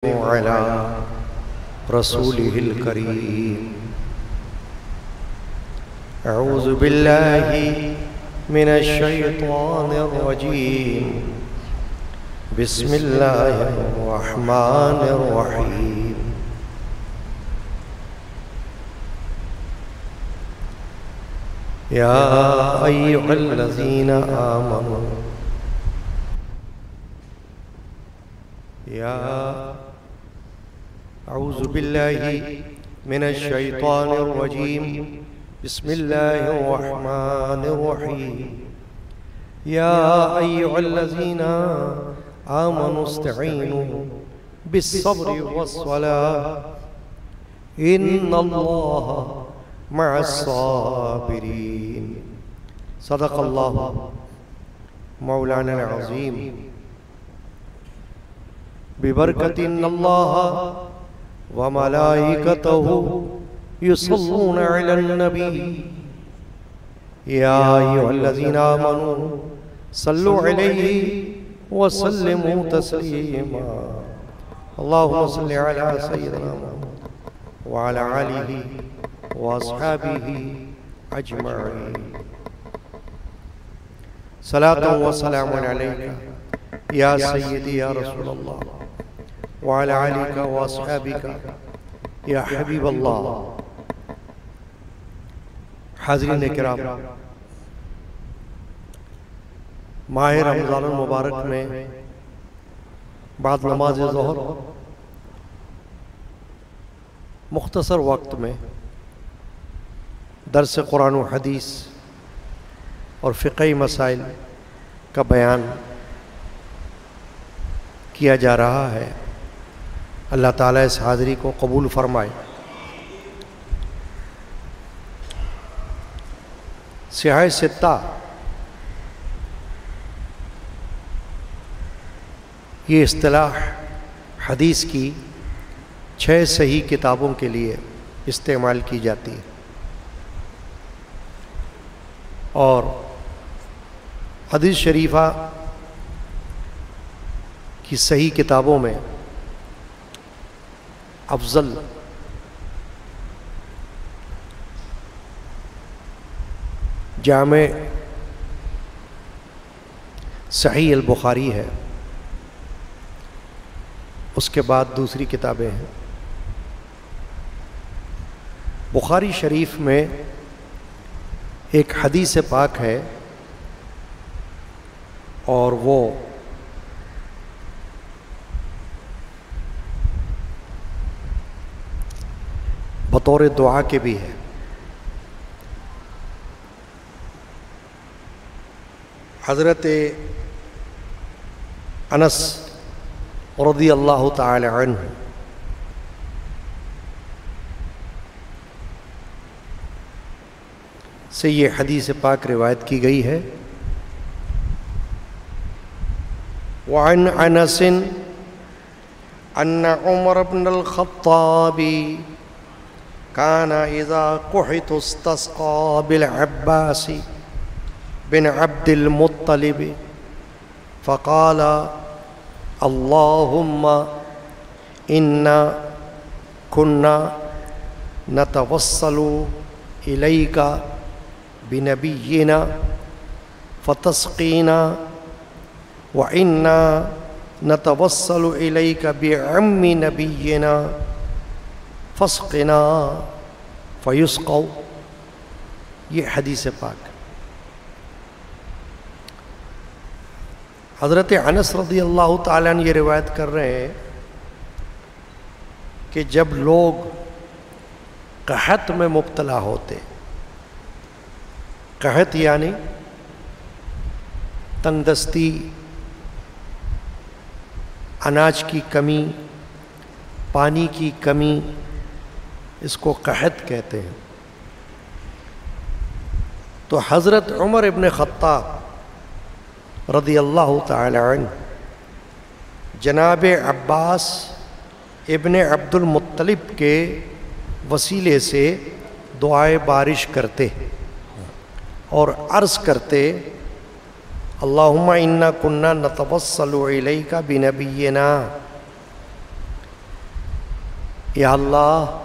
على رسوله الكريم. أعوذ بالله من الشيطان الرجيم. بسم الله الرحمن الرحيم. يا أيها الذين آمنوا أعوذ بالله من الشيطان الرجيم. بسم الله الرحمن الرحيم. يا أيها الذين آمنوا استعينوا بالصبر والصلاة إن الله مع الصابرين. صدق الله مولانا العظيم. ببركة إن الله وملائكته يصلون على النبي يا أيها الذين آمنوا صلوا عليه وسلموا تسليما. اللهم صل على سيدنا محمد وعلى آله وأصحابه أجمعين. صلاة وسلام عليك يا سيدي يا رسول الله وعلى آلك وأصحابك یا حبیب اللہ. حاضرین کرام، ماہ رمضان المبارک میں بعد نماز ظہر مختصر وقت میں درس قرآن و حدیث اور فقہی مسائل کا بیان کیا جا رہا ہے. اللہ تعالیٰ اس حاضری کو قبول فرمائے. سیاہ ستہ یہ اصطلاح حدیث کی 6 صحیح کتابوں کے لیے استعمال کی جاتی ہے، اور حدیث شریفہ کی صحیح کتابوں میں افضل جامع صحیح البخاری ہے، اس کے بعد دوسری کتابیں ہیں. بخاری شریف میں ایک حدیث پاک ہے، اور وہ بطور دعا کے بھی ہے. حضرت انس رضی اللہ تعالی عنہ سے یہ حدیث پاک روایت کی گئی ہے. وعن انس ان عمر بن الخطاب كان إذا قحط استسقى بالعباس بن عبد المطلب فقال اللهم إنا كنا نتوسل إليك بنبينا فتسقينا وإنا نتوسل إليك بعم نبينا فسقنا فیسقوا. یہ حدیث پاک حضرت انس رضی اللہ تعالیٰ عنہ یہ روایت کر رہے ہیں کہ جب لوگ قحط میں مبتلا ہوتے، قحط یعنی تندرستی، اناج کی کمی، پانی کی کمی، اس کو قحط کہتے ہیں. تو حضرت عمر ابن خطاب رضی اللہ تعالی عنہ جناب عباس ابن عبد المطلب کے وسیلے سے دعائے بارش کرتے اور عرض کرتے اللہم انا کننا نتوسل الیک بنبینا، یا اللہ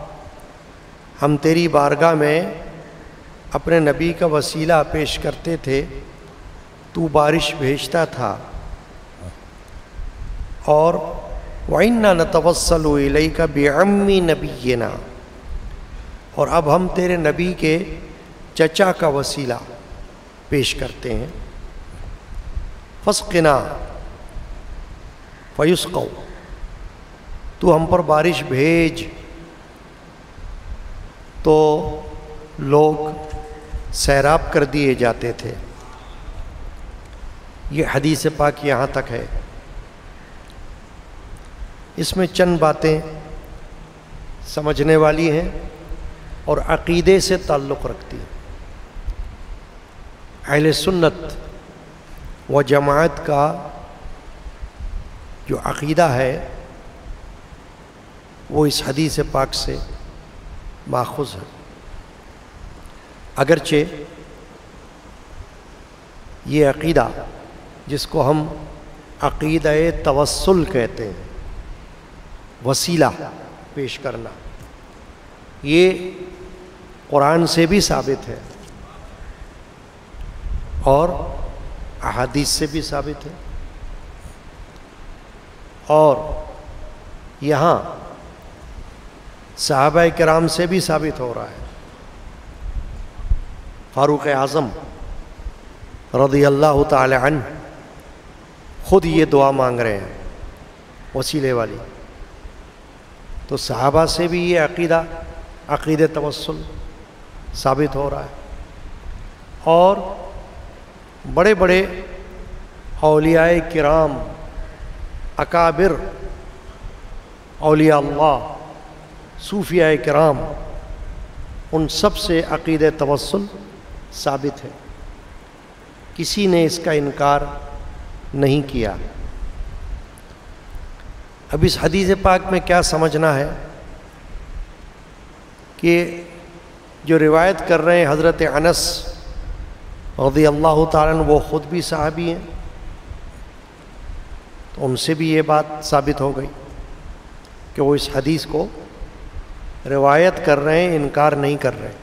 ہم تیری بارگاہ میں اپنے نبی کا وسیلہ پیش کرتے تھے، تو بارش بھیجتا تھا، اور وَإِنَّا نَتَوَسَّلُ إِلَيْكَ بِعَمِّ نَبِيِّنَا، اور اب ہم تیرے نبی کے چچا کا وسیلہ پیش کرتے ہیں، فَاسْقِنَا فَيُسْقَوْا، تو ہم پر بارش بھیج تو لوگ سیراب کر دیے جاتے تھے۔ یہ حدیث پاک یہاں تک ہے۔ اس میں چند باتیں سمجھنے والی ہیں اور عقیدے سے تعلق رکھتی ہیں۔ اہل سنت و جماعت کا جو عقیدہ ہے وہ اس حدیث پاک سے ماخوذ ہے، اگرچہ یہ عقیدہ جس کو ہم عقیدہ توسل کہتے ہیں، وسیلہ پیش کرنا، یہ قرآن سے بھی ثابت ہے اور احادیث سے بھی ثابت ہے، اور یہاں صحابہ کرام سے بھی ثابت ہو رہا ہے۔ فاروق اعظم رضی اللہ تعالی عنہ خود یہ دعا مانگ رہے ہیں وسیلے والی، تو صحابہ سے بھی یہ عقیدہ توسل ثابت ہو رہا ہے، اور بڑے بڑے اولیاء کرام، اکابر اولیاء اللہ، صوفیاء کرام، ان سب سے عقیدہ توسل ثابت ہے، کسی نے اس کا انکار نہیں کیا۔ اب اس حدیث پاک میں کیا سمجھنا ہے کہ جو روایت کر رہے ہیں حضرت انس رضی اللہ تعالیٰ عنہ، وہ خود بھی صحابی ہیں، تو ان سے بھی یہ بات ثابت ہو گئی کہ وہ اس حدیث کو روایت کر رہے ہیں، انکار نہیں کر رہے۔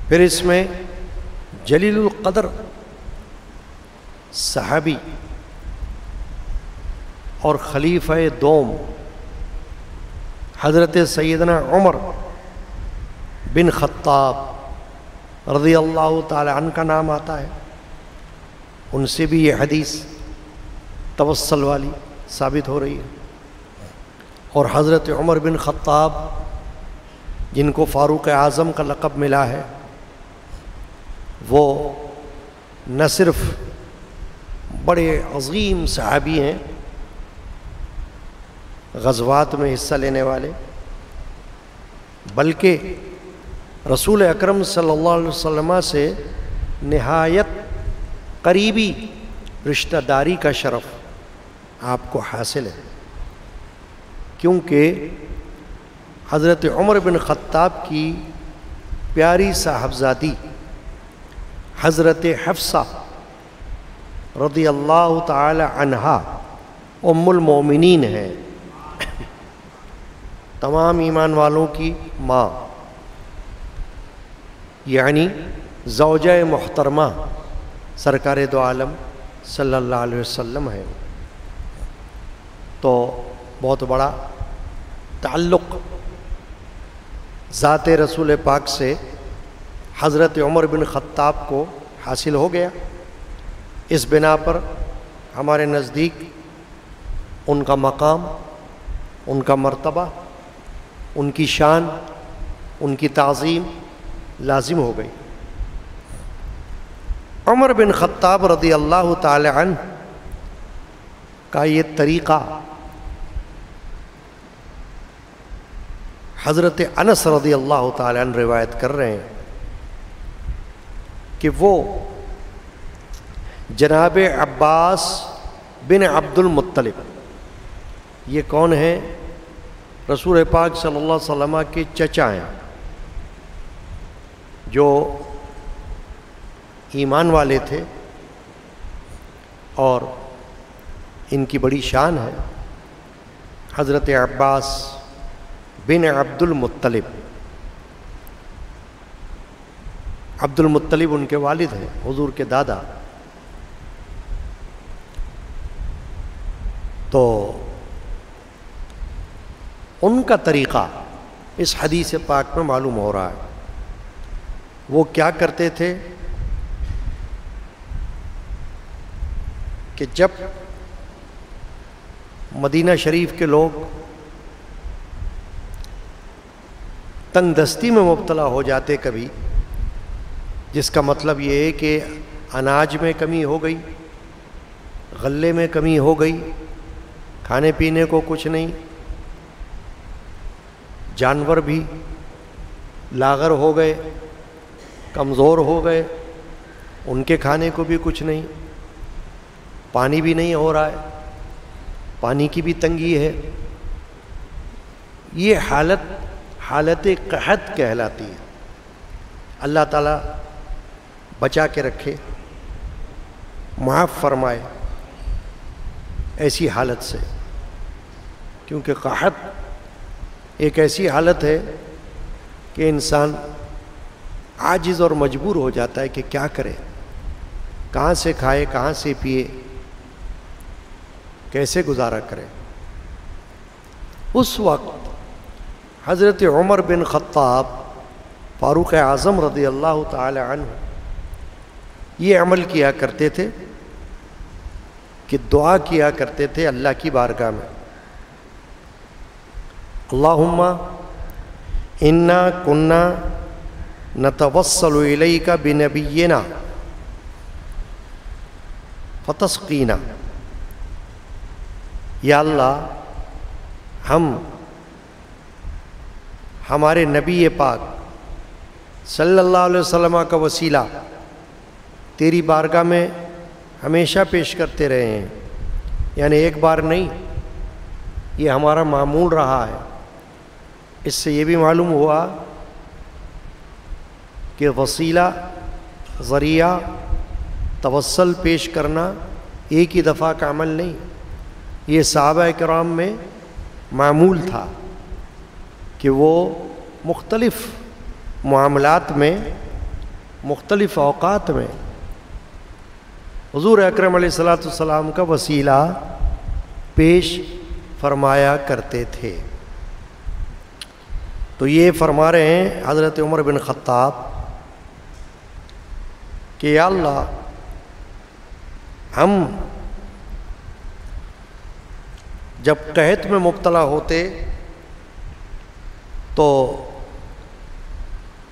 پھر اس میں جلیل القدر صحابی اور خلیفہ دوم حضرت سیدنا عمر بن خطاب رضی اللہ تعالی عنہ کا نام آتا ہے، ان سے بھی یہ حدیث توسل والی ثابت ہو رہی ہے، اور حضرت عمر بن خطاب جن کو فاروق اعظم کا لقب ملا ہے، وہ نہ صرف بڑے عظیم صحابی ہیں، غزوات میں حصہ لینے والے، بلکہ رسول اکرم صلی اللہ علیہ وسلم سے نہایت قریبی رشتہ داری کا شرف آپ کو حاصل ہے، کیونکہ حضرت عمر بن خطاب کی پیاری صاحبزادی حضرت حفصہ رضی اللہ تعالی عنہا ام المومنین ہے، تمام ایمان والوں کی ماں، یعنی زوجہ محترمہ سرکار دو عالم صلی اللہ علیہ وسلم ہے، تو بہت بڑا تعلق ذات رسول پاک سے حضرت عمر بن خطاب کو حاصل ہو گیا۔ اس بنا پر ہمارے نزدیک ان کا مقام، ان کا مرتبہ، ان کی شان، ان کی تعظیم لازم ہو گئی۔ عمر بن خطاب رضی اللہ تعالی عنہ کا یہ طریقہ حضرت انس رضی اللہ تعالی عنہ روایت کر رہے ہیں کہ وہ جناب عباس بن عبد المطلب، یہ کون ہیں؟ رسول پاک صلی اللہ علیہ وسلم کے چچا ہیں، جو ایمان والے تھے اور ان کی بڑی شان ہے۔ حضرت عباس بن عبد المطلب. عبد المطلب ان کے والد ہیں، حضور کے دادا. تو ان کا طریقہ اس حدیث پاک میں معلوم ہو رہا ہے. وہ کیا کرتے تھے کہ جب مدینہ شریف کے لوگ تنگ دستی میں مبتلا ہو جاتے کبھی، جس کا مطلب یہ ہے کہ اناج میں کمی ہو گئی، غلے میں کمی ہو گئی، کھانے پینے کو کچھ نہیں، جانور بھی لاغر ہو گئے، کمزور ہو گئے، ان کے کھانے کو بھی کچھ نہیں، پانی بھی نہیں ہو رہا ہے، پانی کی بھی تنگی ہے. یہ حالت قحط کہلاتی ہے. اللہ تعالیٰ بچا کے رکھے، معاف فرمائے ایسی حالت سے، کیونکہ قحط ایک ایسی حالت ہے کہ انسان عاجز اور مجبور ہو جاتا ہے کہ کیا کرے، کہاں سے کھائے، کہاں سے پیے، کیسے گزارا کرے. اس وقت حضرت عمر بن خطاب فاروق اعظم رضی اللہ تعالی عنہ یہ عمل کیا کرتے تھے کہ دعا کیا کرتے تھے اللہ کی بارگاہ میں، اللہم انا کنا نتوسل الیک بنبینا فتسقینا. یا اللہ، ہم ہمارے نبی پاک صلی اللہ علیہ وسلم کا وسیلہ تیری بارگاہ میں ہمیشہ پیش کرتے رہے ہیں، یعنی ایک بار نہیں، یہ ہمارا معمول رہا ہے. اس سے یہ بھی معلوم ہوا کہ وسیلہ، ذریعہ، توسل پیش کرنا ایک ہی دفعہ کا عمل نہیں، یہ صحابہ کرام میں معمول تھا کہ وہ مختلف معاملات میں، مختلف اوقات میں حضور اکرم علیہ الصلوۃ والسلام کا وسیلہ پیش فرمایا کرتے تھے. تو یہ فرما رہے ہیں حضرت عمر بن خطاب کہ یا اللہ، ہم جب قحط میں مبتلا ہوتے تو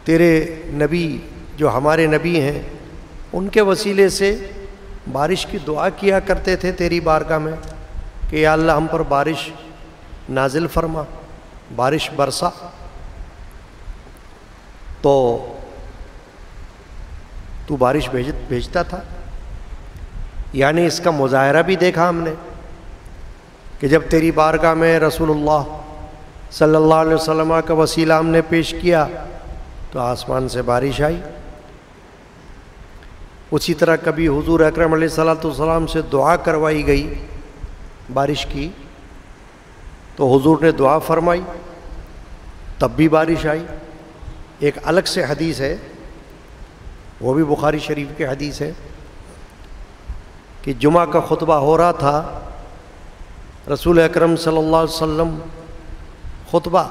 تیرے نبی جو ہمارے نبی ہیں ان کے وسیلے سے بارش کی دعا کیا کرتے تھے تیری بارگاہ میں کہ یا اللہ ہم پر بارش نازل فرما، بارش برسا. تو بارش بھیجتا تھا. یعنی اس کا مظاہرہ بھی دیکھا ہم نے کہ جب تیری بارگاہ میں رسول اللہ صلی اللہ علیہ وسلم کا وسیلہ ہم نے پیش کیا تو آسمان سے بارش آئی. اسی طرح کبھی حضور اکرم علیہ الصلوۃ والسلام سے دعا کروائی گئی بارش کی تو حضور نے دعا فرمائی، تب بھی بارش آئی. ایک الگ سے حدیث ہے، وہ بھی بخاری شریف کی حدیث ہے کہ جمعہ کا خطبہ ہو رہا تھا، رسول اکرم صلی اللہ علیہ وسلم خطبہ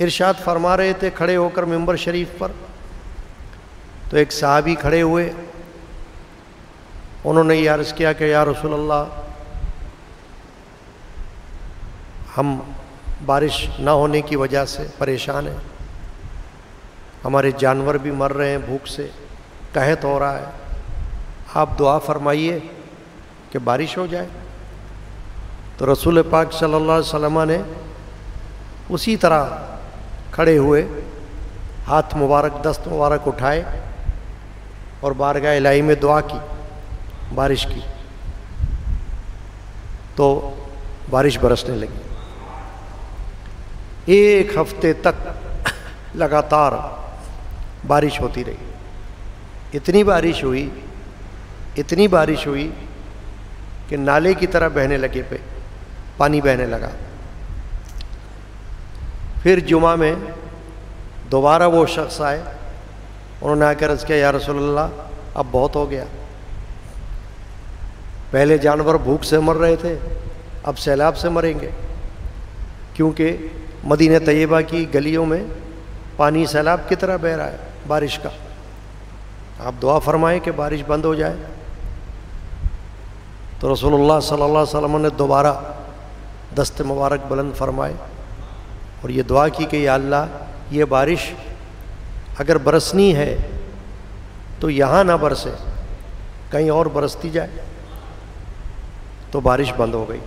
ارشاد فرما رہے تھے کھڑے ہو کر ممبر شریف پر. تو ایک صحابی کھڑے ہوئے، انہوں نے یہ عرض کیا کہ یا رسول اللہ، ہم بارش نہ ہونے کی وجہ سے پریشان ہیں، ہمارے جانور بھی مر رہے ہیں بھوک سے، قحط ہو رہا ہے، آپ دعا فرمائیے کہ بارش ہو جائے. تو رسول پاک صلی اللہ علیہ وسلم نے اسی طرح کھڑے ہوئے ہاتھ مبارک، دست مبارک اٹھائے اور بارگاہ الہی میں دعا کی بارش کی، تو بارش برسنے لگی. ایک ہفتے تک لگاتار بارش ہوتی رہی. اتنی بارش ہوئی کہ نالے کی طرح بہنے لگے، پانی بہنے لگا. پھر جمعہ میں دوبارہ وہ شخص آئے، انہوں نے آ کر عرض کیا یا رسول اللہ اب بہت ہو گیا، پہلے جانور بھوک سے مر رہے تھے، اب سیلاب سے مریں گے، کیونکہ مدینہ طیبہ کی گلیوں میں پانی سیلاب کی طرح بہہ رہا ہے بارش کا، آپ دعا فرمائیں کہ بارش بند ہو جائے۔ تو رسول اللہ صلی اللہ علیہ وسلم نے دوبارہ دست مبارک بلند فرمائے اور یہ دعا کی کہ یا اللہ یہ بارش اگر برسنی ہے تو یہاں نہ برسے، کہیں اور برستی جائے۔ تو بارش بند ہو گئی۔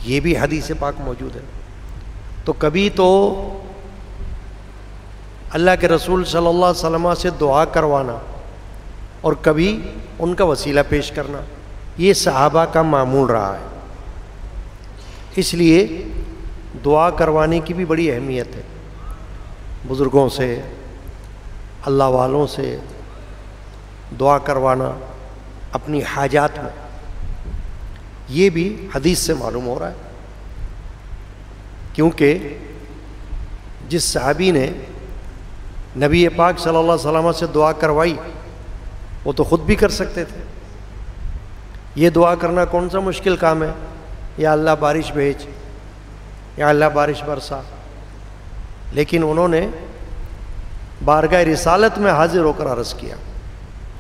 یہ بھی حدیث پاک موجود ہے۔ تو کبھی تو اللہ کے رسول صلی اللہ علیہ وسلم سے دعا کروانا اور کبھی ان کا وسیلہ پیش کرنا، یہ صحابہ کا معمول رہا ہے۔ اس لیے دعا کروانے کی بھی بڑی اہمیت ہے، بزرگوں سے، اللہ والوں سے دعا کروانا اپنی حاجات میں، یہ بھی حدیث سے معلوم ہو رہا ہے۔ کیونکہ جس صحابی نے نبی پاک صلی اللہ علیہ وسلم سے دعا کروائی وہ تو خود بھی کر سکتے تھے۔ یہ دعا کرنا کون سا مشکل کام ہے، یا اللہ بارش بھیج، یا اللہ بارش برسا، لیکن انہوں نے بارگاہ رسالت میں حاضر ہو کر عرض کیا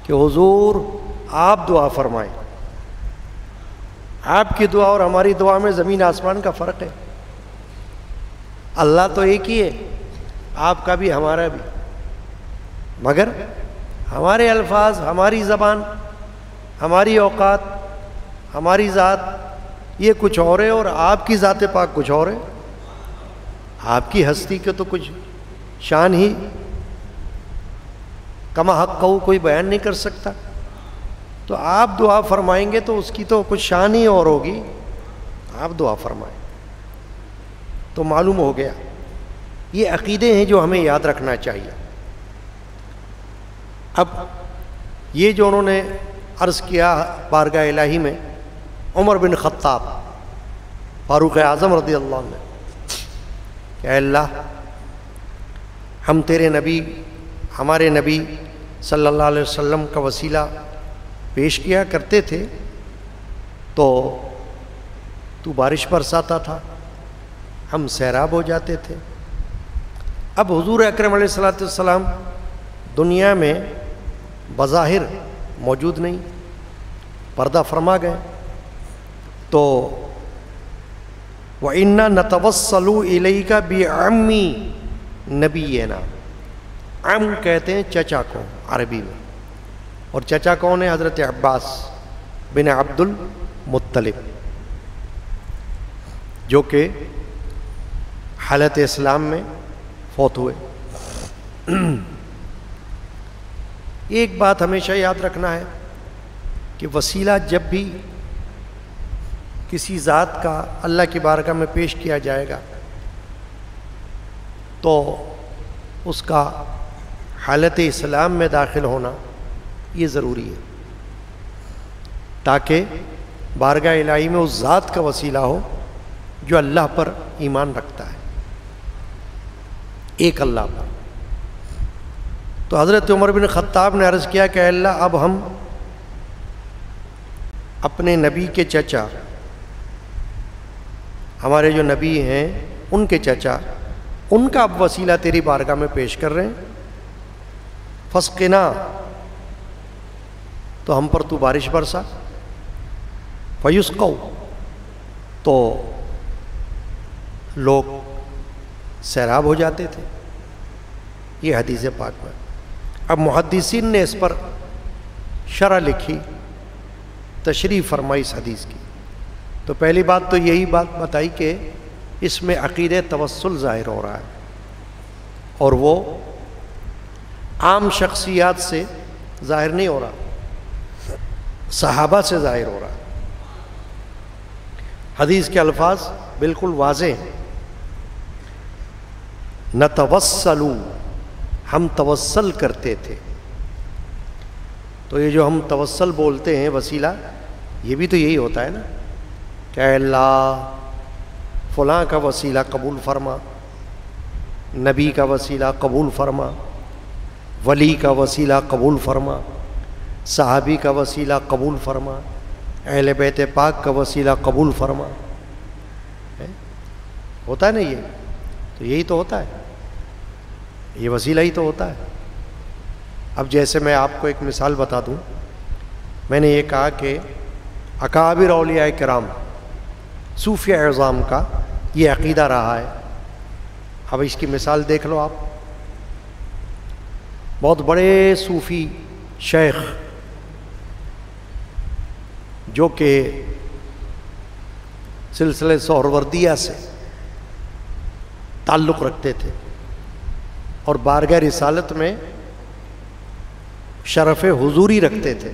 کہ حضور آپ دعا فرمائیں، آپ کی دعا اور ہماری دعا میں زمین آسمان کا فرق ہے، اللہ تو ایک ہی ہے، آپ کا بھی ہمارا بھی، مگر ہمارے الفاظ، ہماری زبان، ہماری اوقات، ہماری ذات یہ کچھ اور ہے اور آپ کی ذات پاک کچھ اور ہے، آپ کی ہستی کے تو کچھ شان ہی کما حق کو کوئی بیان نہیں کر سکتا، تو آپ دعا فرمائیں گے تو اس کی تو کچھ شان ہی اور ہوگی، آپ دعا فرمائیں۔ تو معلوم ہو گیا، یہ عقیدے ہیں جو ہمیں یاد رکھنا چاہیے۔ اب یہ جو انہوں نے عرض کیا بارگاہ الہی میں، عمر بن خطاب فاروق اعظم رضی اللہ عنہ، کہ اے اللہ ہم تیرے نبی، ہمارے نبی صلی اللہ علیہ وسلم کا وسیلہ پیش کیا کرتے تھے تو تو بارش برساتا تھا، ہم سیراب ہو جاتے تھے۔ اب حضور اکرم علیہ الصلوۃ والسلام دنیا میں بظاہر موجود نہیں، پردہ فرما گئے، تو وَإِنَّا نَتَوَسَّلُ إِلَيْكَ بِعَمِّ نَبِيِّنَا، عم کہتے ہیں چچا کو عربی میں، اور چچا کون ہے؟ حضرت عباس بن عبد المطلب، جو کہ حالت اسلام میں فوت ہوئے۔ ایک بات ہمیشہ یاد رکھنا ہے کہ وسیلہ جب بھی کسی ذات کا اللہ کی بارگاہ میں پیش کیا جائے گا تو اس کا حالت اسلام میں داخل ہونا یہ ضروری ہے، تاکہ بارگاہ الہی میں اس ذات کا وسیلہ ہو جو اللہ پر ایمان رکھتا ہے، ایک اللہ پر۔ تو حضرت عمر بن خطاب نے عرض کیا کہ اے اللہ اب ہم اپنے نبی کے چچا، ہمارے جو نبی ہیں ان کے چچا، ان کا اب وسیلہ تیری بارگاہ میں پیش کر رہے ہیں، فسقنا، تو ہم پر تو بارش برسا، فیسقوا، تو لوگ سیراب ہو جاتے تھے۔ یہ حدیث پاک میں۔ اب محدثین نے اس پر شرح لکھی، تشریح فرمائی اس حدیث کی۔ تو پہلی بات تو یہی بات بتائی کہ اس میں عقیدہ توسل ظاہر ہو رہا ہے، اور وہ عام شخصیات سے ظاہر نہیں ہو رہا، صحابہ سے ظاہر ہو رہا ہے۔ حدیث کے الفاظ بالکل واضح ہیں، نتوسلو، ہم توسل کرتے تھے۔ تو یہ جو ہم توسل بولتے ہیں وسیلہ، یہ بھی تو یہی ہوتا ہے نا کہ اے اللہ فلاں کا وسیلہ قبول فرما، نبی کا وسیلہ قبول فرما، ولی کا وسیلہ قبول فرما، صحابی کا وسیلہ قبول فرما، اہل بیت پاک کا وسیلہ قبول فرما. ہوتا ہے نا یہ؟ تو یہی تو ہوتا ہے، یہ وسیلہ ہی تو ہوتا ہے. اب جیسے میں آپ کو ایک مثال بتا دوں، میں نے یہ کہا کہ اکابر اولیاء کرام صوفیہ اعظام کا یہ عقیدہ رہا ہے. اب اس کی مثال دیکھ لو آپ. بہت بڑے صوفی شیخ جو کہ سلسلہ سہروردیہ سے تعلق رکھتے تھے اور بارگاہ رسالت میں شرف حضوری رکھتے تھے،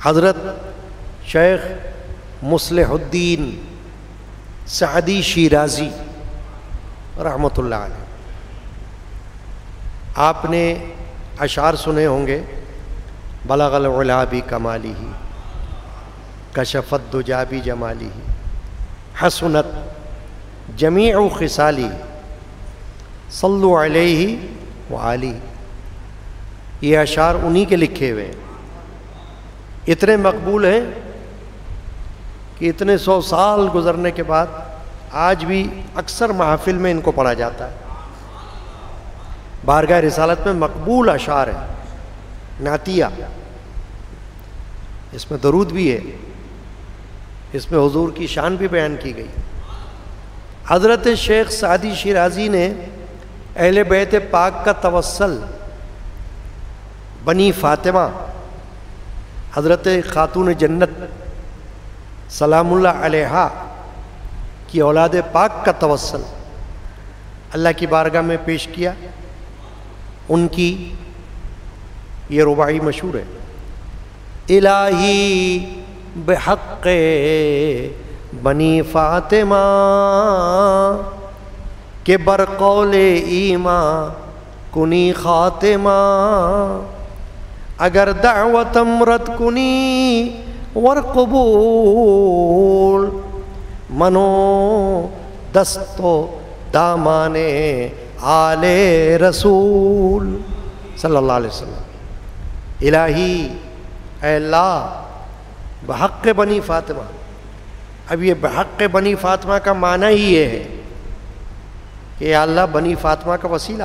حضرت شیخ مصلح الدین سعدی شیرازی رحمۃ اللہ علیہ. آپ نے اشعار سنے ہوں گے، بلغ العلا بکمالہ کشف الدجی بجمالہ حسنت جمیع خصالہ صلوا علیہ وآلہ. یہ اشعار انہی کے لکھے ہوئے ہیں، اتنے مقبول ہیں کہ اتنے 100 سال گزرنے کے بعد آج بھی اکثر محافل میں ان کو پڑھا جاتا ہے. بارگاہ رسالت میں مقبول اشعار ہیں، نعتیہ، اس میں درود بھی ہے، اس میں حضور کی شان بھی بیان کی گئی. حضرت شیخ سعدی شیرازی نے اہل بیت پاک کا توسل بنی فاطمہ حضرت خاتون جنت سلام اللہ علیہا کی اولاد پاک کا توسل اللہ کی بارگاہ میں پیش کیا. ان کی یہ رباعی مشہور ہے، الہی بحق بنی فاطمہ کہ برقول ایمان کنی خاتمہ، اگر دعوتم رد کنی ور قبول منو دستو دامان آل رسول صلی اللہ علیہ وسلم. الہی اے اللہ بحق بنی فاطمہ. اب یہ بحق بنی فاطمہ کا معنی ہی یہ ہے کہ یا اللہ بنی فاطمہ کا وسیلہ.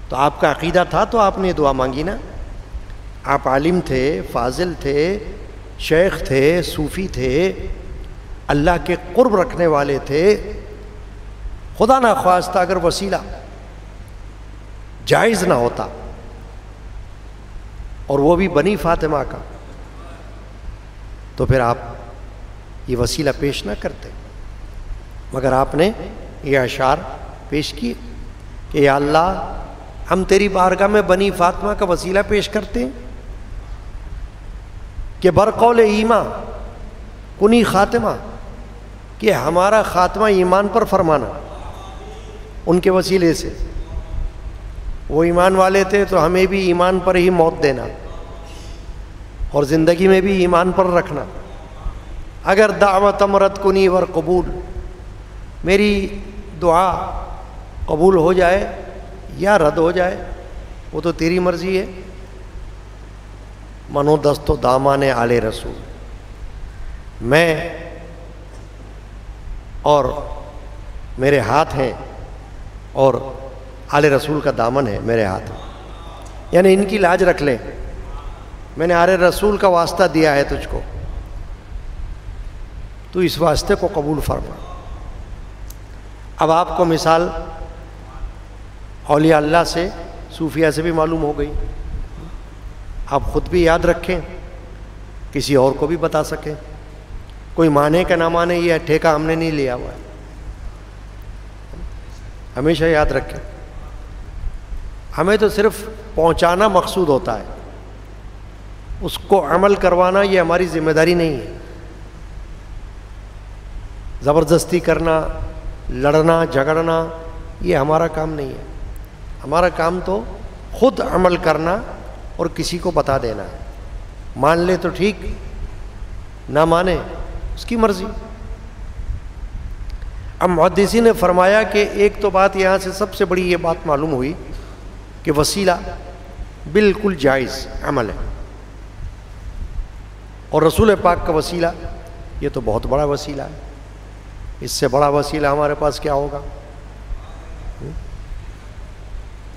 تو آپ کا عقیدہ تھا تو آپ نے دعا مانگی نا. آپ عالم تھے، فاضل تھے، شیخ تھے، صوفی تھے، اللہ کے قرب رکھنے والے تھے. خدا نہ خواستہ اگر وسیلہ جائز نہ ہوتا اور وہ بھی بنی فاطمہ کا، تو پھر آپ یہ وسیلہ پیش نہ کرتے. مگر آپ نے یہ اشعار پیش کیے کہ یا اللہ ہم تیری بارگاہ میں بنی فاطمہ کا وسیلہ پیش کرتے ہیں کہ برقول ایمان کنی خاتمہ، کہ ہمارا خاتمہ ایمان پر فرمانا. ان کے وسیلے سے وہ ایمان والے تھے تو ہمیں بھی ایمان پر ہی موت دینا اور زندگی میں بھی ایمان پر رکھنا. اگر دعوت امرت کنی ور قبول، میری دعا قبول ہو جائے یا رد ہو جائے وہ تو تیری مرضی ہے. منو دست و دامان آل رسول، میں اور میرے ہاتھ ہیں اور آل رسول کا دامن ہے میرے ہاتھ. یعنی ان کی لاج رکھ لیں، میں نے آل رسول کا واسطہ دیا ہے تجھ کو، تو اس واسطے کو قبول فرما. اب آپ کو مثال اولیاء اللہ سے، صوفیہ سے بھی معلوم ہو گئی. آپ خود بھی یاد رکھیں، کسی اور کو بھی بتا سکیں. کوئی مانے کا نہ مانے یہ ٹھیکہ ہم نے نہیں لیا ہوا ہے. ہمیشہ یاد رکھیں، ہمیں تو صرف پہنچانا مقصود ہوتا ہے، اس کو عمل کروانا یہ ہماری ذمہ داری نہیں ہے. زبردستی کرنا، لڑنا جھگڑنا یہ ہمارا کام نہیں ہے. ہمارا کام تو خود عمل کرنا اور کسی کو بتا دینا ہے. مان لے تو ٹھیک، نہ مانے اس کی مرضی۔ اب محدثین نے فرمایا کہ ایک تو بات یہاں سے سب سے بڑی یہ بات معلوم ہوئی کہ وسیلہ بالکل جائز عمل ہے، اور رسول پاک کا وسیلہ یہ تو بہت بڑا وسیلہ ہے، اس سے بڑا وسیلہ ہمارے پاس کیا ہوگا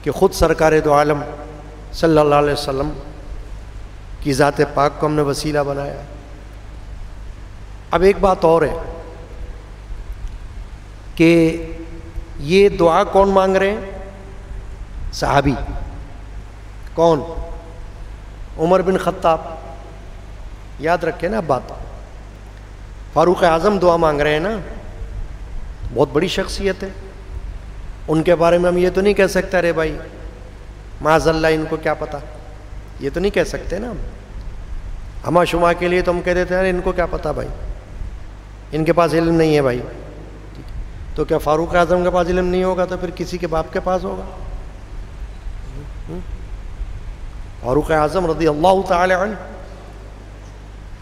کہ خود سرکار دو عالم صلی اللہ علیہ وسلم کی ذات پاک کو ہم نے وسیلہ بنایا۔ اب ایک بات اور ہے کہ یہ دعا کون مانگ رہے ہیں؟ صحابی۔ کون؟ عمر بن خطاب۔ یاد رکھیں نا بات، فاروق اعظم دعا مانگ رہے ہیں نا، بہت بڑی شخصیت ہے، ان کے بارے میں ہم یہ تو نہیں کہہ سکتے ارے بھائی معاذ اللہ ان کو کیا پتا، یہ تو نہیں کہہ سکتے نا ہما شما کے لیے تو ہم کہہ دیتے ہیں ان کو کیا پتا بھائی، ان کے پاس علم نہیں ہے بھائی۔ تو کیا فاروق اعظم کے پاس علم نہیں ہوگا تو پھر کسی کے باپ کے پاس ہوگا؟ فاروق اعظم رضی اللہ تعالی عنہ،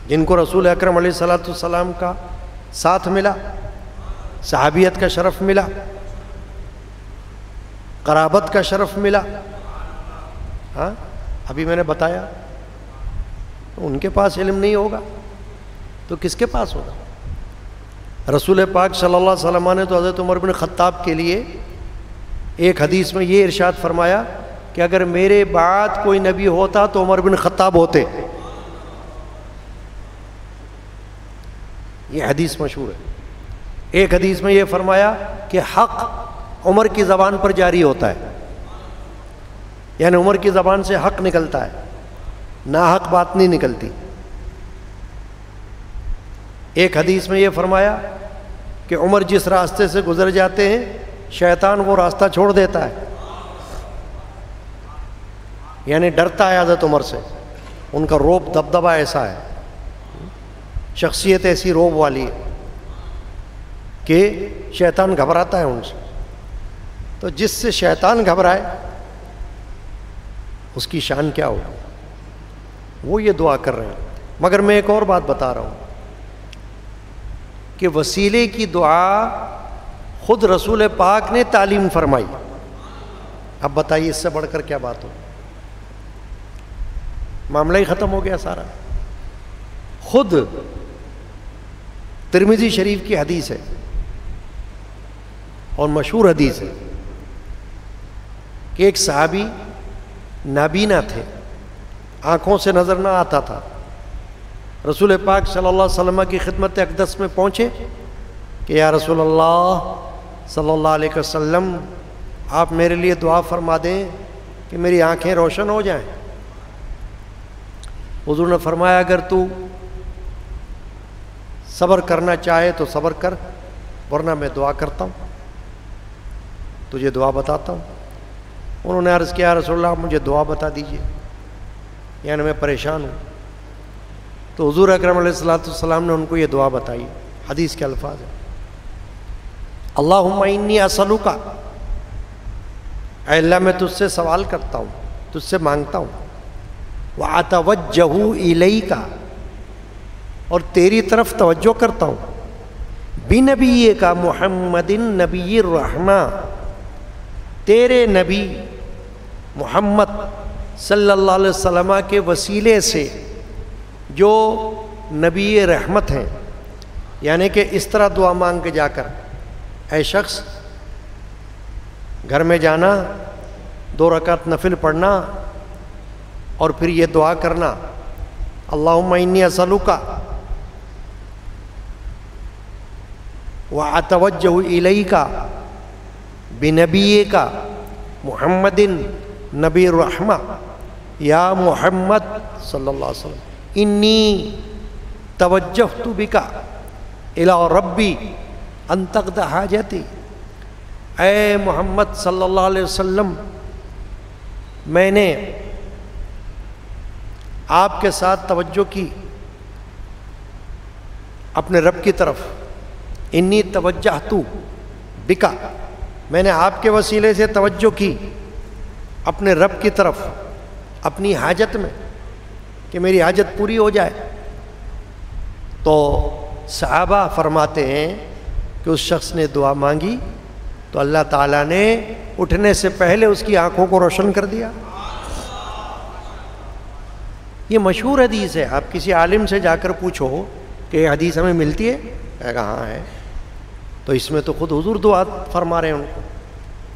جن کو رسول اکرم علیہ الصلوۃ والسلام کا ساتھ ملا، صحابیت کا شرف ملا، قرابت کا شرف ملا، ہاں ابھی میں نے بتایا، تو ان کے پاس علم نہیں ہوگا تو کس کے پاس ہوگا؟ رسول پاک صلی اللہ علیہ وسلم نے تو حضرت عمر بن خطاب کے لیے ایک حدیث میں یہ ارشاد فرمایا کہ اگر میرے بعد کوئی نبی ہوتا تو عمر بن خطاب ہوتے۔ یہ حدیث مشہور ہے۔ ایک حدیث میں یہ فرمایا کہ حق عمر کی زبان پر جاری ہوتا ہے، یعنی عمر کی زبان سے حق نکلتا ہے، ناحق بات نہیں نکلتی۔ ایک حدیث میں یہ فرمایا کہ عمر جس راستے سے گزر جاتے ہیں شیطان وہ راستہ چھوڑ دیتا ہے، یعنی ڈرتا ہے حضرت عمر سے، ان کا روب دبدبہ ایسا ہے، شخصیت ایسی روب والی ہے کہ شیطان گھبراتا ہے ان سے۔ تو جس سے شیطان گھبرائے اس کی شان کیا ہوگی؟ وہ یہ دعا کر رہے ہیں۔ مگر میں ایک اور بات بتا رہا ہوں کہ وسیلے کی دعا خود رسول پاک نے تعلیم فرمائی۔ اب بتائیے اس سے بڑھ کر کیا بات ہو؟ معاملہ ہی ختم ہو گیا سارا۔ خود ترمذی شریف کی حدیث ہے اور مشہور حدیث ہے کہ ایک صحابی نابینا تھے، آنکھوں سے نظر نہ آتا تھا، رسول پاک صلی اللہ علیہ وسلم کی خدمت اقدس میں پہنچے کہ یا رسول اللہ صلی اللہ علیہ وسلم آپ میرے لیے دعا فرما دیں کہ میری آنکھیں روشن ہو جائیں۔ حضور نے فرمایا اگر تو صبر کرنا چاہے تو صبر کر، ورنہ میں دعا کرتا ہوں، تجھے دعا بتاتا ہوں۔ انہوں نے عرض کیا رسول اللہ مجھے دعا بتا دیجئے، یعنی میں پریشان ہوں۔ تو حضور اکرم علیہ الصلوۃ والسلام نے ان کو یہ دعا بتائی، حدیث کے الفاظ ہیں اللہم انی اسألک، اے اللہ میں تجھ سے سوال کرتا ہوں، تجھ سے مانگتا ہوں، واتوجہ الیک، اور تیری طرف توجہ کرتا ہوں، بنبیک محمد نبی الرحمہ، تیرے نبی محمد صلی اللہ علیہ وسلم کے وسیلے سے جو نبی رحمت ہیں، یعنی کہ اس طرح دعا مانگ کے جا کر اے شخص گھر میں جانا، 2 رکعت نفل پڑھنا اور پھر یہ دعا کرنا اللہم انی اسألک واتوجہ الیک بنبیک محمد نبی الرحمہ، یا محمد صلی اللہ علیہ وسلم انی توجہت بک الی ربی ان تقضی حاجتی، اے محمد صلی اللہ علیہ وسلم میں نے آپ کے ساتھ توجہ کی اپنے رب کی طرف، انی توجہت بک، میں نے آپ کے وسیلے سے توجہ کی اپنے رب کی طرف اپنی حاجت میں کہ میری حاجت پوری ہو جائے۔ تو صحابہ فرماتے ہیں کہ اس شخص نے دعا مانگی تو اللہ تعالیٰ نے اٹھنے سے پہلے اس کی آنکھوں کو روشن کر دیا۔ یہ مشہور حدیث ہے، آپ کسی عالم سے جا کر پوچھو کہ یہ حدیث ہمیں ملتی ہے، کہاں ہے؟ تو اس میں تو خود حضور دعا فرما رہے ہیں، ان کو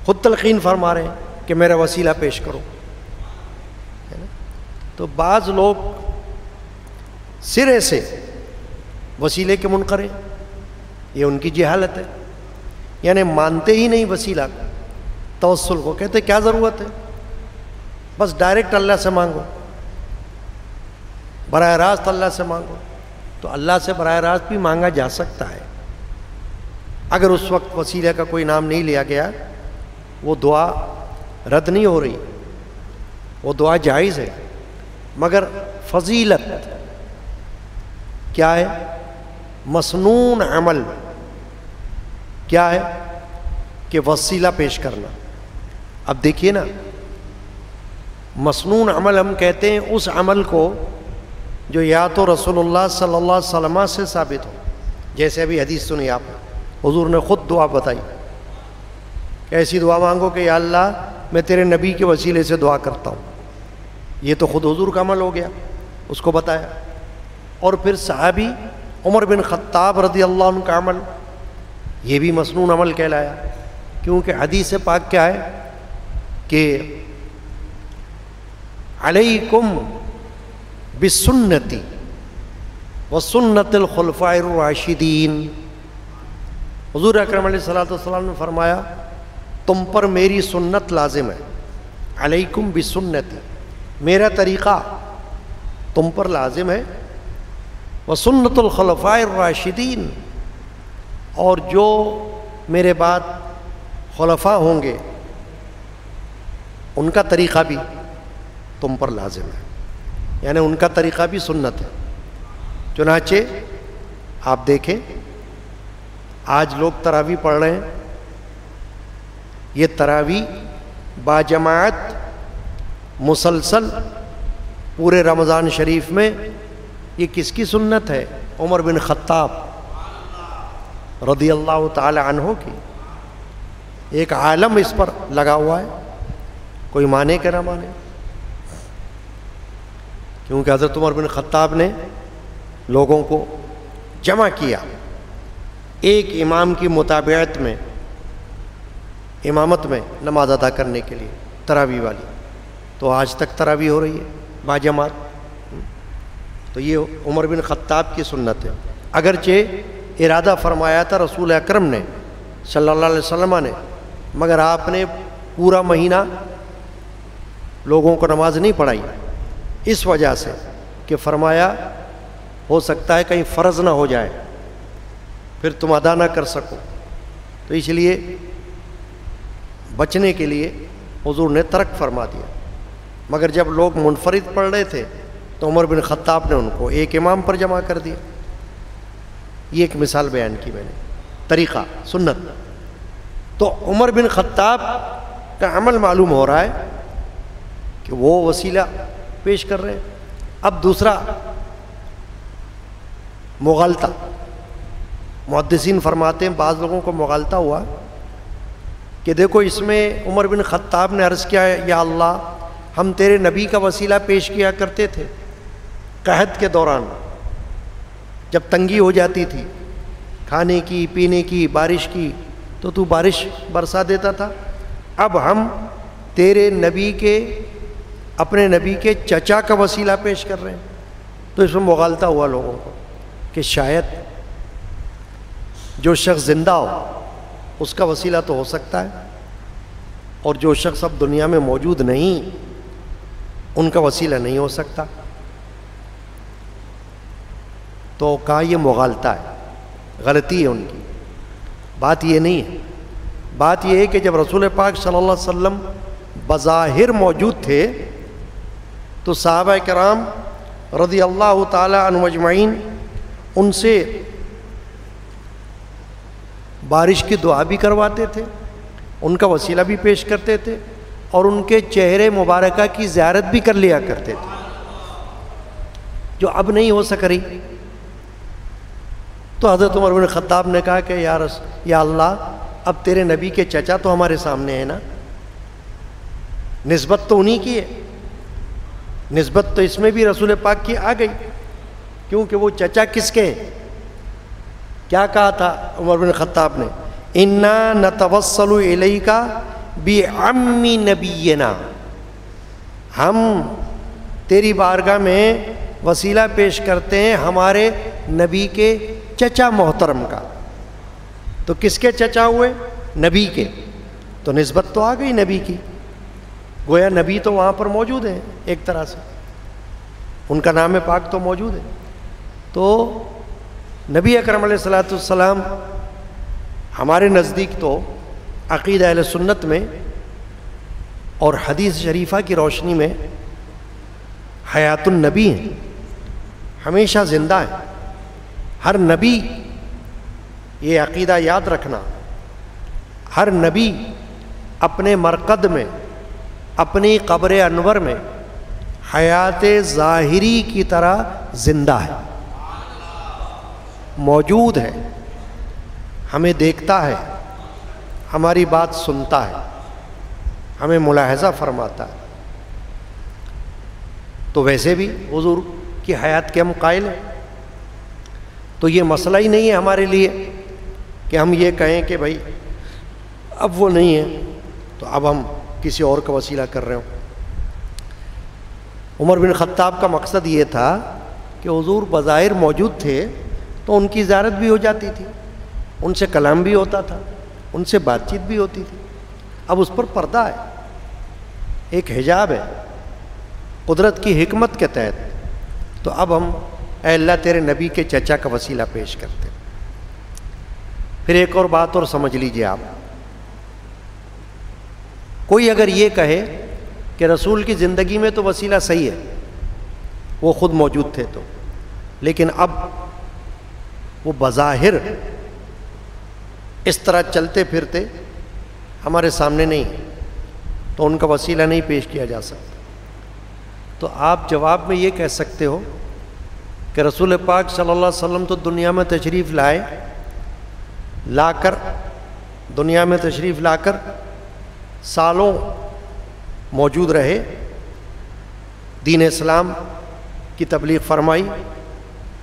خود تلقین فرما رہے ہیں کہ میرا وسیلہ پیش کرو۔ تو بعض لوگ سرے سے وسیلے کے منکر ہیں، یہ ان کی جہالت ہے، یعنی مانتے ہی نہیں وسیلہ توسل کو، کہتے کیا ضرورت ہے، بس ڈائریکٹ اللہ سے مانگو، براہ راست اللہ سے مانگو۔ تو اللہ سے براہ راست بھی مانگا جا سکتا ہے، اگر اس وقت وسیلہ کا کوئی نام نہیں لیا گیا، وہ دعا رد نہیں ہو رہی، وہ دعا جائز ہے، مگر فضیلت کیا ہے؟ مسنون عمل کیا ہے کہ وسیلہ پیش کرنا۔ اب دیکھیے نا، مسنون عمل ہم کہتے ہیں اس عمل کو جو یا تو رسول اللہ صلی اللہ علیہ وسلم سے ثابت ہو، جیسے ابھی حدیث سنی آپ نے، حضور نے خود دعا بتائی کہ ایسی دعا مانگو کہ یا اللہ میں تیرے نبی کے وسیلے سے دعا کرتا ہوں، یہ تو خود حضور کا عمل ہو گیا، اس کو بتایا۔ اور پھر صحابی عمر بن خطاب رضی اللہ عنہ کا عمل، یہ بھی مسنون عمل کہلایا، کیونکہ حدیث پاک کیا ہے کہ علیکم بسنتی وسنت الخلفاء الراشدین، حضور اکرم علیہ الصلوۃ والسلام نے فرمایا تم پر میری سنت لازم ہے، علیکم بسنتی، میرا طریقہ تم پر لازم ہے، وسنت الخلفاء الراشدین، اور جو میرے بعد خلفاء ہوں گے ان کا طریقہ بھی تم پر لازم ہے، یعنی ان کا طریقہ بھی سنت ہے۔ چنانچہ آپ دیکھیں آج لوگ تراویح پڑھ رہے ہیں، یہ تراویح باجماعت مسلسل پورے رمضان شریف میں، یہ کس کی سنت ہے؟ عمر بن خطاب رضی اللہ تعالی عنہ کی۔ ایک عالم اس پر لگا ہوا ہے، کوئی مانے کہ نہ مانے، کیونکہ حضرت عمر بن خطاب نے لوگوں کو جمع کیا ایک امام کی متابعت میں، امامت میں نماز ادا کرنے کے لیے تراویح والی، تو آج تک تراویح ہو رہی ہے باجماعت۔ تو یہ عمر بن خطاب کی سنت ہے، اگرچہ ارادہ فرمایا تھا رسول اکرم نے صلی اللہ علیہ وسلم نے، مگر آپ نے پورا مہینہ لوگوں کو نماز نہیں پڑھائی، اس وجہ سے کہ فرمایا ہو سکتا ہے کہیں فرض نہ ہو جائے پھر تم ادا نہ کر سکو، تو اس لیے بچنے کے لیے حضور نے ترک فرما دیا۔ مگر جب لوگ منفرد پڑھ رہے تھے تو عمر بن خطاب نے ان کو ایک امام پر جمع کر دیا۔ یہ ایک مثال بیان کی میں نے، طریقہ سنت۔ تو عمر بن خطاب کا عمل معلوم ہو رہا ہے کہ وہ وسیلہ پیش کر رہے ہیں۔ اب دوسرا مغالطہ، محدثین فرماتے ہیں بعض لوگوں کو مغالطہ ہوا کہ دیکھو اس میں عمر بن خطاب نے عرض کیا یا اللہ ہم تیرے نبی کا وسیلہ پیش کیا کرتے تھے قحط کے دوران، جب تنگی ہو جاتی تھی کھانے کی پینے کی بارش کی تو تو بارش برسا دیتا تھا، اب ہم تیرے نبی کے اپنے نبی کے چچا کا وسیلہ پیش کر رہے ہیں۔ تو اس میں مغالطہ ہوا لوگوں کو کہ شاید جو شخص زندہ ہو اس کا وسیلہ تو ہو سکتا ہے، اور جو شخص اب دنیا میں موجود نہیں ان کا وسیلہ نہیں ہو سکتا۔ تو کہا یہ مغالطہ ہے، غلطی ہے ان کی، بات یہ نہیں ہے۔ بات یہ ہے کہ جب رسول پاک صلی اللہ علیہ وسلم بظاہر موجود تھے تو صحابہ کرام رضی اللہ تعالی عنہم اجمعین ان سے بارش کی دعا بھی کرواتے تھے، ان کا وسیلہ بھی پیش کرتے تھے، اور ان کے چہرے مبارکہ کی زیارت بھی کر لیا کرتے تھے، جو اب نہیں ہو سک رہی۔ تو حضرت عمر بن خطاب نے کہا کہ یا اللہ، اب تیرے نبی کے چچا تو ہمارے سامنے ہیں نا، نسبت تو انہی کی ہے، نسبت تو اس میں بھی رسول پاک کی آ گئی، کیونکہ وہ چچا کس کے ہیں؟ کیا کہا تھا عمر بن خطاب نے؟ انا نتوسل الیک بعم نبینا، ہم تیری بارگاہ میں وسیلہ پیش کرتے ہیں ہمارے نبی کے چچا محترم کا۔ تو کس کے چچا ہوئے؟ نبی کے، تو نسبت تو آ گئی نبی کی، گویا نبی تو وہاں پر موجود ہیں، ایک طرح سے ان کا نام پاک تو موجود ہے۔ تو نبی اکرم علیہ الصلوۃ والسلام ہمارے نزدیک تو عقیدہ اہل سنت میں اور حدیث شریفہ کی روشنی میں حیات النبی ہیں، ہمیشہ زندہ ہیں۔ ہر نبی، یہ عقیدہ یاد رکھنا، ہر نبی اپنے مرقد میں، اپنی قبر انور میں حیات ظاہری کی طرح زندہ ہے، موجود ہے، ہمیں دیکھتا ہے، ہماری بات سنتا ہے، ہمیں ملاحظہ فرماتا ہے۔ تو ویسے بھی حضور کی حیات کے ہم قائل ہیں، تو یہ مسئلہ ہی نہیں ہے ہمارے لیے کہ ہم یہ کہیں کہ بھائی اب وہ نہیں ہے تو اب ہم کسی اور کا وسیلہ کر رہے ہوں۔ عمر بن خطاب کا مقصد یہ تھا کہ حضور بظاہر موجود تھے تو ان کی زیارت بھی ہو جاتی تھی، ان سے کلام بھی ہوتا تھا، ان سے بات چیت بھی ہوتی تھی۔ اب اس پر پردہ ہے، ایک حجاب ہے قدرت کی حکمت کے تحت، تو اب ہم اے اللہ تیرے نبی کے چچا کا وسیلہ پیش کرتے۔ پھر ایک اور بات اور سمجھ لیجئے آپ، کوئی اگر یہ کہے کہ رسول کی زندگی میں تو وسیلہ صحیح ہے، وہ خود موجود تھے تو، لیکن اب وہ بظاہر اس طرح چلتے پھرتے ہمارے سامنے نہیں ہے، تو ان کا وسیلہ نہیں پیش کیا جا سکتا۔ تو آپ جواب میں یہ کہہ سکتے ہو کہ رسول پاک صلی اللہ علیہ وسلم تو دنیا میں تشریف لا کر سالوں موجود رہے، دین اسلام کی تبلیغ فرمائی،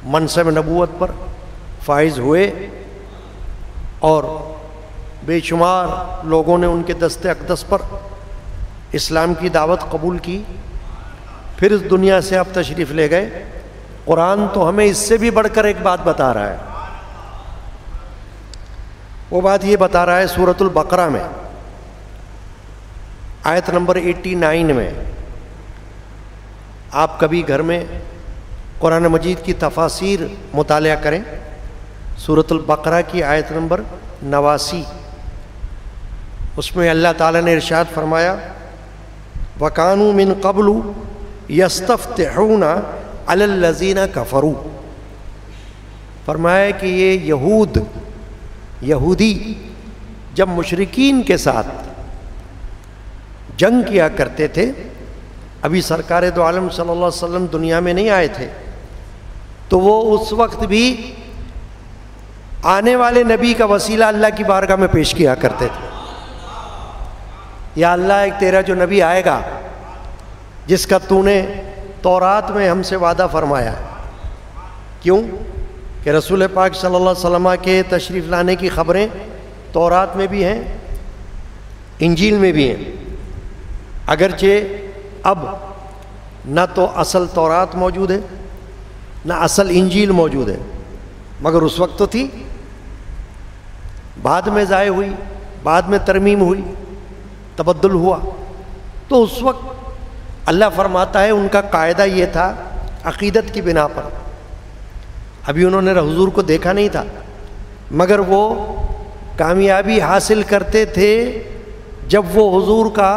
منصب نبوت پر فائز ہوئے، اور بے شمار لوگوں نے ان کے دست اقدس پر اسلام کی دعوت قبول کی، پھر اس دنیا سے اب تشریف لے گئے۔ قرآن تو ہمیں اس سے بھی بڑھ کر ایک بات بتا رہا ہے، وہ بات یہ بتا رہا ہے سورۃ البقرہ میں آیت نمبر 89 میں۔ آپ کبھی گھر میں قرآن مجید کی تفاسیر مطالعہ کریں، سورۃ البقرہ کی آیت نمبر 89، اس میں اللہ تعالیٰ نے ارشاد فرمایا وَكَانُوا مِن قَبْلُ يَسْتَفْتِحُونَ عَلَى الَّذِينَ كَفَرُوا، فرمایا کہ یہ یہودی جب مشرکین کے ساتھ جنگ کیا کرتے تھے، ابھی سرکار دو عالم صلی اللہ علیہ وسلم دنیا میں نہیں آئے تھے، تو وہ اس وقت بھی آنے والے نبی کا وسیلہ اللہ کی بارگاہ میں پیش کیا کرتے تھے۔ یا اللہ، ایک تیرا جو نبی آئے گا جس کا تو نے تورات میں ہم سے وعدہ فرمایا ہے، کیوں کہ رسول پاک صلی اللہ علیہ وسلم کے تشریف لانے کی خبریں تورات میں بھی ہیں، انجیل میں بھی ہیں، اگرچہ اب نہ تو اصل تورات موجود ہے نہ اصل انجیل موجود ہے، مگر اس وقت تو تھی، بعد میں ضائع ہوئی، بعد میں ترمیم ہوئی، تبدل ہوا۔ تو اس وقت اللہ فرماتا ہے ان کا قاعدہ یہ تھا عقیدت کی بنا پر، ابھی انہوں نے حضور کو دیکھا نہیں تھا، مگر وہ کامیابی حاصل کرتے تھے جب وہ حضور کا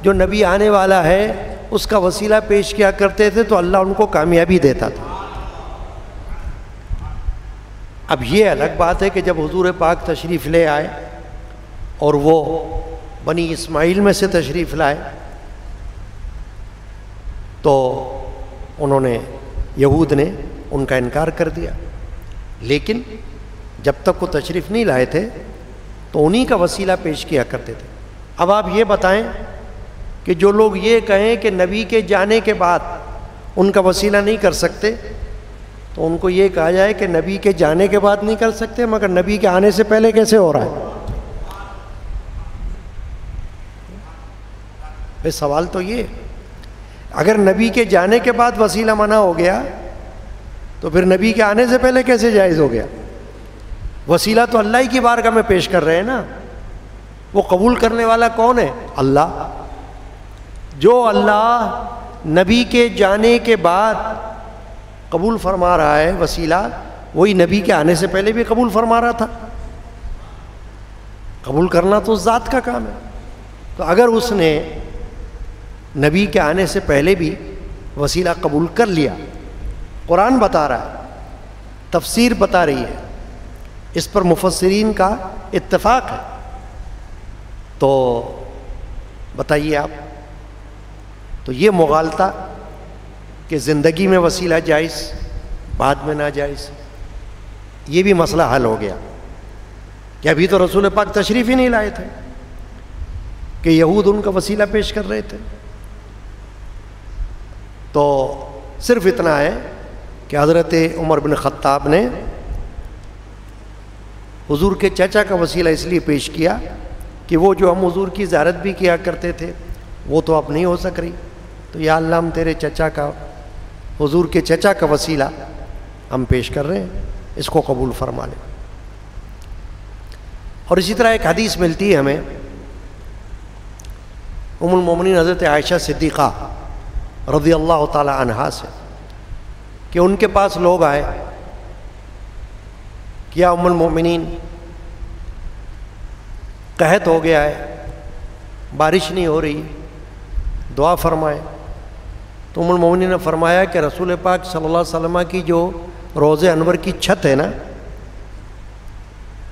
جو نبی آنے والا ہے اس کا وسیلہ پیش کیا کرتے تھے تو اللہ ان کو کامیابی دیتا تھا۔ اب یہ الگ بات ہے کہ جب حضور پاک تشریف لے آئے اور وہ بنی اسماعیل میں سے تشریف لائے تو انہوں نے، یہود نے ان کا انکار کر دیا، لیکن جب تک وہ تشریف نہیں لائے تھے تو انہی کا وسیلہ پیش کیا کرتے تھے۔ اب آپ یہ بتائیں کہ جو لوگ یہ کہیں کہ نبی کے جانے کے بعد ان کا وسیلہ نہیں کر سکتے، تو ان کو یہ کہا جائے کہ نبی کے جانے کے بعد نہیں کر سکتے، مگر نبی کے آنے سے پہلے کیسے ہو رہا ہے؟ بھئی سوال تو یہ، اگر نبی کے جانے کے بعد وسیلہ منع ہو گیا تو پھر نبی کے آنے سے پہلے کیسے جائز ہو گیا؟ وسیلہ تو اللہ ہی کی بارگاہ میں پیش کر رہے ہیں نا۔ وہ قبول کرنے والا کون ہے؟ اللہ۔ جو اللہ نبی کے جانے کے بعد قبول فرما رہا ہے وسیلہ، وہی نبی کے آنے سے پہلے بھی قبول فرما رہا تھا۔ قبول کرنا تو ذات کا کام ہے۔ تو اگر اس نے نبی کے آنے سے پہلے بھی وسیلہ قبول کر لیا، قرآن بتا رہا ہے، تفسیر بتا رہی ہے، اس پر مفسرین کا اتفاق ہے، تو بتائیے آپ، تو یہ مغالطہ کہ زندگی میں وسیلہ جائز بعد میں ناجائز، یہ بھی مسئلہ حل ہو گیا کہ ابھی تو رسول پاک تشریف ہی نہیں لائے تھے کہ یہود ان کا وسیلہ پیش کر رہے تھے۔ تو صرف اتنا ہے کہ حضرت عمر بن خطاب نے حضور کے چچا کا وسیلہ اس لیے پیش کیا کہ وہ جو ہم حضور کی زیارت بھی کیا کرتے تھے وہ تو اب نہیں ہو سک رہی، تو یا اللہ ہم تیرے چچا کا، حضور کے چچا کا وسیلہ ہم پیش کر رہے ہیں، اس کو قبول فرما لیں۔ اور اسی طرح ایک حدیث ملتی ہے ہمیں ام المومنین حضرت عائشہ صدیقہ رضی اللہ تعالی عنہا سے، کہ ان کے پاس لوگ آئے کہ یا ام المومنین قحط ہو گیا ہے، بارش نہیں ہو رہی، دعا فرمائیں۔ تو ام المومنین نے فرمایا کہ رسول پاک صلی اللہ علیہ وسلم کی جو روضہ انور کی چھت ہے نا،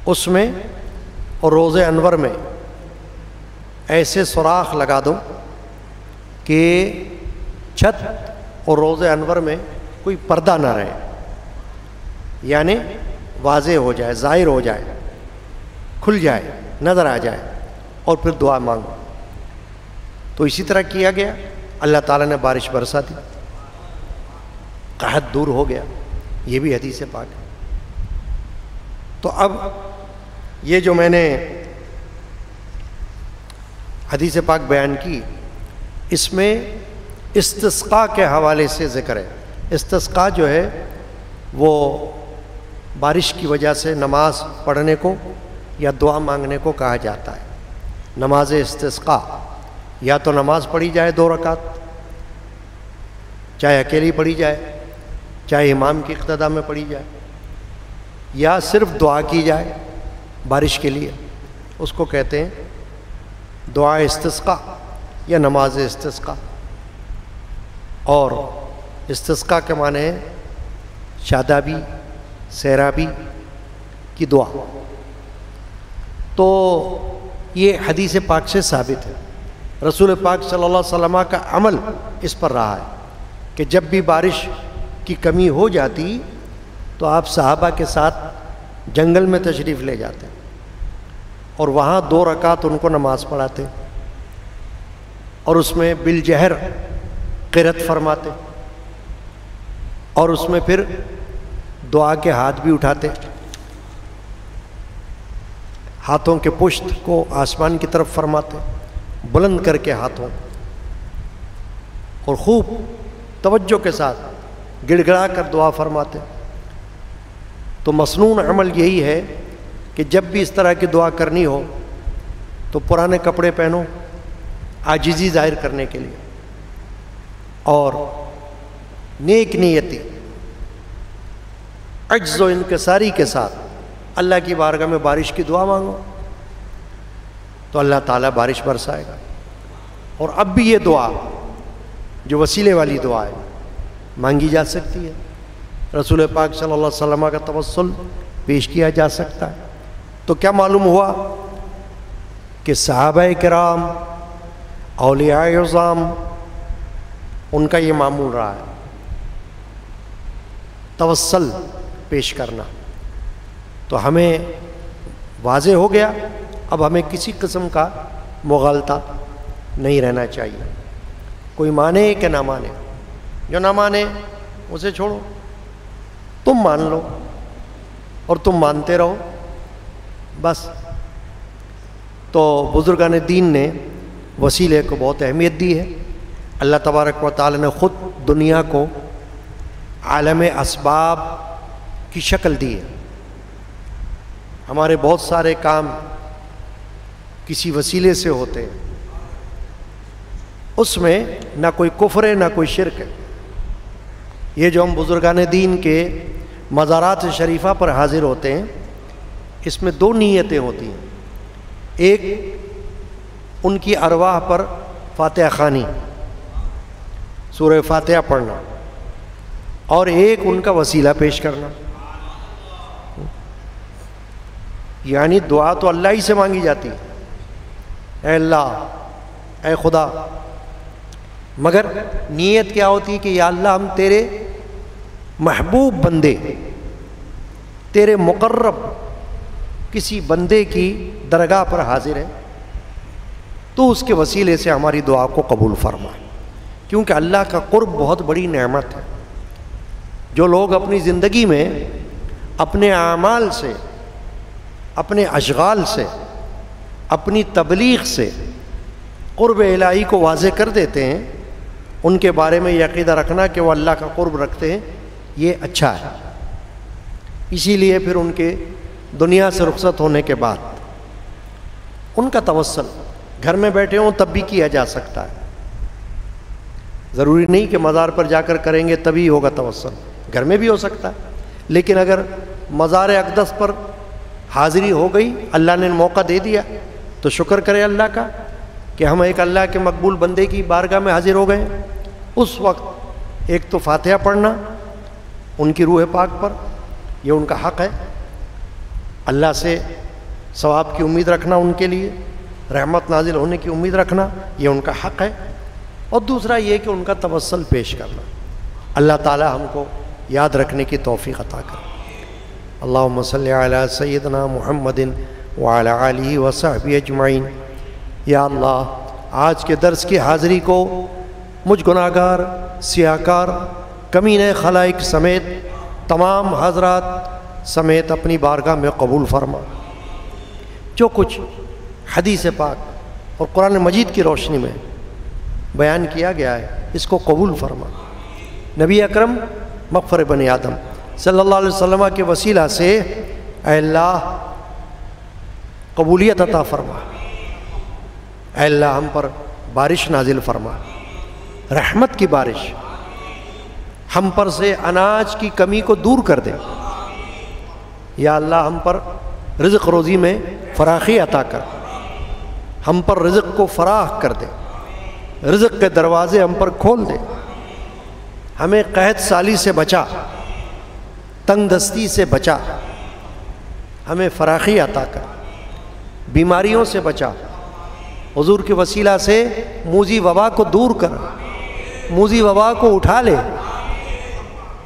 اس میں اور روضہ انور میں ایسے سوراخ لگا دو کہ چھت اور روضہ انور میں کوئی پردہ نہ رہے، یعنی واضح ہو جائے، ظاہر ہو جائے، کھل جائے، نظر آ جائے، اور پھر دعا مانگو۔ تو اسی طرح کیا گیا، اللہ تعالیٰ نے بارش برسا دی، قحط دور ہو گیا، یہ بھی حدیث پاک ہے۔ تو اب یہ جو میں نے حدیث پاک بیان کی، اس میں استسقاء کے حوالے سے ذکر ہے۔ استسقاء جو ہے وہ بارش کی وجہ سے نماز پڑھنے کو یا دعا مانگنے کو کہا جاتا ہے۔ نماز استسقاء، یا تو نماز پڑھی جائے 2 رکعت، چاہے اکیلی پڑھی جائے، چاہے امام کی اقتداء میں پڑھی جائے، یا صرف دعا کی جائے بارش کے لیے، اس کو کہتے ہیں دعا استسقاء یا نماز استسقاء۔ اور استسقاء کے معنی ہے شادابی، سیرابی کی دعا۔ تو یہ حدیث پاک سے ثابت ہے، رسول پاک صلی اللہ علیہ وسلم کا عمل اس پر رہا ہے کہ جب بھی بارش کی کمی ہو جاتی تو آپ صحابہ کے ساتھ جنگل میں تشریف لے جاتے اور وہاں 2 رکعت ان کو نماز پڑھاتے اور اس میں بالجہر قرأت فرماتے، اور اس میں پھر دعا کے ہاتھ بھی اٹھاتے، ہاتھوں کے پشت کو آسمان کی طرف فرماتے، بلند کر کے ہاتھوں، اور خوب توجہ کے ساتھ گڑ گڑا کر دعا فرماتے۔ تو مسنون عمل یہی ہے کہ جب بھی اس طرح کی دعا کرنی ہو تو پرانے کپڑے پہنو، عاجزی ظاہر کرنے کے لیے، اور نیک نیتی، عجز و انکساری کے ساتھ اللہ کی بارگاہ میں بارش کی دعا مانگو، تو اللہ تعالیٰ بارش برسائے گا۔ اور اب بھی یہ دعا جو وسیلے والی دعا ہے مانگی جا سکتی ہے، رسول پاک صلی اللہ علیہ وسلم کا توسل پیش کیا جا سکتا ہے۔ تو کیا معلوم ہوا کہ صحابہ کرام، اولیاء عظام، ان کا یہ معمول رہا ہے توسل پیش کرنا، تو ہمیں واضح ہو گیا، اب ہمیں کسی قسم کا مغالطہ نہیں رہنا چاہیے، کوئی مانے کہ نہ مانے، جو نہ مانے اسے چھوڑو، تم مان لو اور تم مانتے رہو بس۔ تو بزرگان دین نے وسیلے کو بہت اہمیت دی ہے۔ اللہ تبارک و تعالی نے خود دنیا کو عالم اسباب کی شکل دی ہے۔ ہمارے بہت سارے کام کسی وسیلے سے ہوتے ہیں، اس میں نہ کوئی کفر ہے نہ کوئی شرک ہے۔ یہ جو ہم بزرگان دین کے مزارات شریفہ پر حاضر ہوتے ہیں، اس میں دو نیتیں ہوتی ہیں، ایک ان کی ارواح پر فاتحہ خوانی، سورہ فاتحہ پڑھنا، اور ایک ان کا وسیلہ پیش کرنا۔ یعنی دعا تو اللہ ہی سے مانگی جاتی، اے اللہ، اے خدا، مگر نیت کیا ہوتی ہے کہ یا اللہ ہم تیرے محبوب بندے، تیرے مقرب کسی بندے کی درگاہ پر حاضر ہیں، تو اس کے وسیلے سے ہماری دعا کو قبول فرما، کیونکہ اللہ کا قرب بہت بڑی نعمت ہے۔ جو لوگ اپنی زندگی میں اپنے اعمال سے، اپنے اشغال سے، اپنی تبلیغ سے قرب الہی کو واضح کر دیتے ہیں، ان کے بارے میں یہ عقیدہ رکھنا کہ وہ اللہ کا قرب رکھتے ہیں، یہ اچھا ہے۔ اسی لیے پھر ان کے دنیا سے رخصت ہونے کے بعد ان کا توسل گھر میں بیٹھے ہوں تب بھی کیا جا سکتا ہے، ضروری نہیں کہ مزار پر جا کر کریں گے تبھی ہوگا توسل، گھر میں بھی ہو سکتا ہے۔ لیکن اگر مزار اقدس پر حاضری ہو گئی، اللہ نے موقع دے دیا، تو شکر کرے اللہ کا کہ ہم ایک اللہ کے مقبول بندے کی بارگاہ میں حاضر ہو گئے۔ اس وقت ایک تو فاتحہ پڑھنا ان کی روح پاک پر، یہ ان کا حق ہے، اللہ سے ثواب کی امید رکھنا، ان کے لیے رحمت نازل ہونے کی امید رکھنا، یہ ان کا حق ہے۔ اور دوسرا یہ کہ ان کا توسل پیش کرنا۔ اللہ تعالی ہم کو یاد رکھنے کی توفیق عطا کرے۔ اللہم صلی علی سیدنا محمد وعلی آلہ وصحبہ اجمعین۔ یا اللہ، آج کے درس کی حاضری کو مجھ گناہگار، سیاہکار، کمینے خلائق سمیت تمام حضرات سمیت اپنی بارگاہ میں قبول فرما۔ جو کچھ حدیث پاک اور قرآن مجید کی روشنی میں بیان کیا گیا ہے، اس کو قبول فرما۔ نبی اکرم مغفر بنی آدم صلی اللہ علیہ وسلم کے وسیلہ سے اے اللہ قبولیت عطا فرما۔ اے اللہ ہم پر بارش نازل فرما، رحمت کی بارش، ہم پر سے اناج کی کمی کو دور کر دے۔ یا اللہ ہم پر رزق روزی میں فراخی عطا کر، ہم پر رزق کو فراخ کر دے، رزق کے دروازے ہم پر کھول دے، ہمیں قحط سالی سے بچا، تنگ دستی سے بچا، ہمیں فراخی عطا کر، بیماریوں سے بچا، حضور کے وسیلہ سے موذی وبا کو دور کر، موذی وبا کو اٹھا لے۔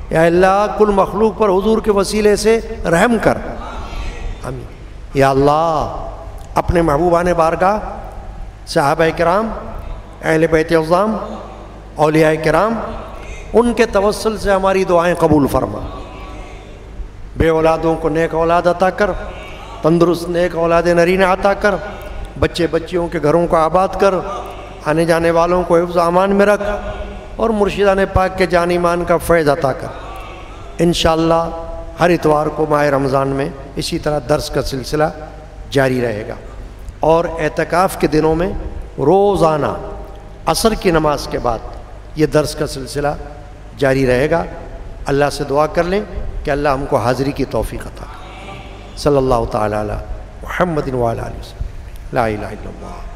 یا اللہ کل مخلوق پر حضور کے وسیلے سے رحم کر، آمین۔ یا اللہ اپنے محبوبان بارگاہ، صحابہ کرام، اہل بیت عظام، اولیاء کرام، ان کے توسل سے ہماری دعائیں قبول فرما۔ بے اولادوں کو نیک اولاد عطا کر، تندرست نیک اولاد نرینہ عطا کر، بچے بچیوں کے گھروں کو آباد کر، آنے جانے والوں کو حفظ و امان میں رکھ، اور مرشدان پاک کے جان ایمان کا فیض عطا کر۔ انشاءاللہ ہر اتوار کو ماہ رمضان میں اسی طرح درس کا سلسلہ جاری رہے گا، اور اعتکاف کے دنوں میں روزانہ عصر کی نماز کے بعد یہ درس کا سلسلہ جاری رہے گا۔ اللہ سے دعا کر لیں کہ اللہ ہم کو حاضری کی توفیق عطا کرے۔ صلی اللہ تعالی علی محمد وعلی آلہ وسلم۔ لا الہ الا اللہ۔